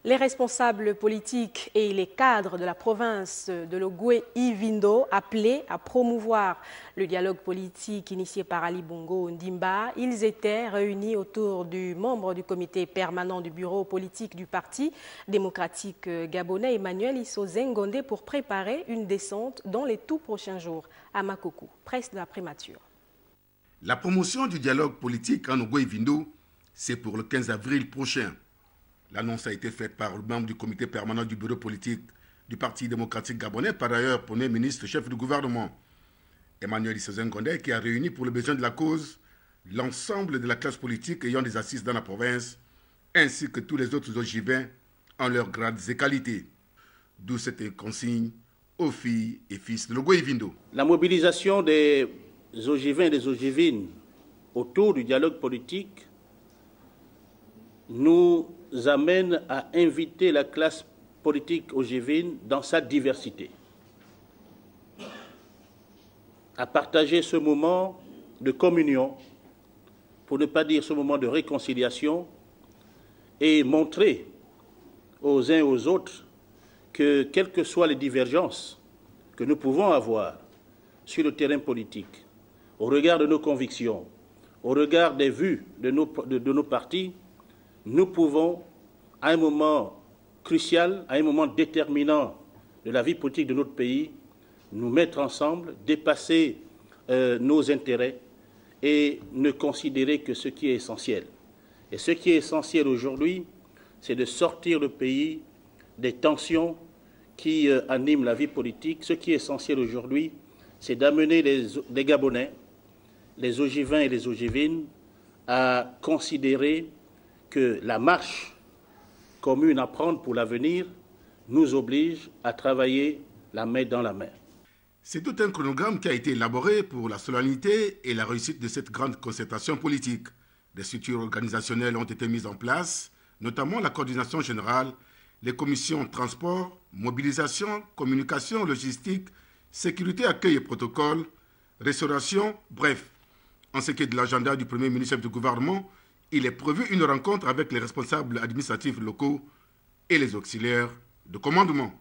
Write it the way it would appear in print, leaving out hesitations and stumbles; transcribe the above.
Les responsables politiques et les cadres de la province de l'Ogooué-Ivindo appelés à promouvoir le dialogue politique initié par Ali Bongo Ondimba. Ils étaient réunis autour du membre du comité permanent du bureau politique du Parti démocratique gabonais, Emmanuel Issou Zengondé, pour préparer une descente dans les tout prochains jours à Makoko, presse de la prémature. La promotion du dialogue politique en Ogooué-Ivindo, c'est pour le 15 avril prochain. L'annonce a été faite par le membre du comité permanent du bureau politique du Parti démocratique gabonais, par ailleurs Premier ministre, chef du gouvernement, Emmanuel Issou Zengondé, qui a réuni pour le besoin de la cause l'ensemble de la classe politique ayant des assises dans la province, ainsi que tous les autres ogivins en leurs grades et qualités. D'où cette consigne aux filles et fils de l'Ogooué-Ivindo. La mobilisation des ogivins et des ogivines autour du dialogue politique nous amène à inviter la classe politique ogivine dans sa diversité, à partager ce moment de communion, pour ne pas dire ce moment de réconciliation, et montrer aux uns et aux autres que, quelles que soient les divergences que nous pouvons avoir sur le terrain politique, au regard de nos convictions, au regard des vues de nos partis, nous pouvons, à un moment crucial, à un moment déterminant de la vie politique de notre pays, nous mettre ensemble, dépasser nos intérêts et ne considérer que ce qui est essentiel. Et ce qui est essentiel aujourd'hui, c'est de sortir le pays des tensions qui animent la vie politique. Ce qui est essentiel aujourd'hui, c'est d'amener les Gabonais, les ogivins et les ogivines, à considérer que la marche commune à prendre pour l'avenir nous oblige à travailler la main dans la main. C'est tout un chronogramme qui a été élaboré pour la solennité et la réussite de cette grande concertation politique. Des structures organisationnelles ont été mises en place, notamment la coordination générale, les commissions transport, mobilisation, communication, logistique, sécurité, accueil et protocole, restauration, bref. En ce qui est de l'agenda du Premier ministre du gouvernement, il est prévu une rencontre avec les responsables administratifs locaux et les auxiliaires de commandement.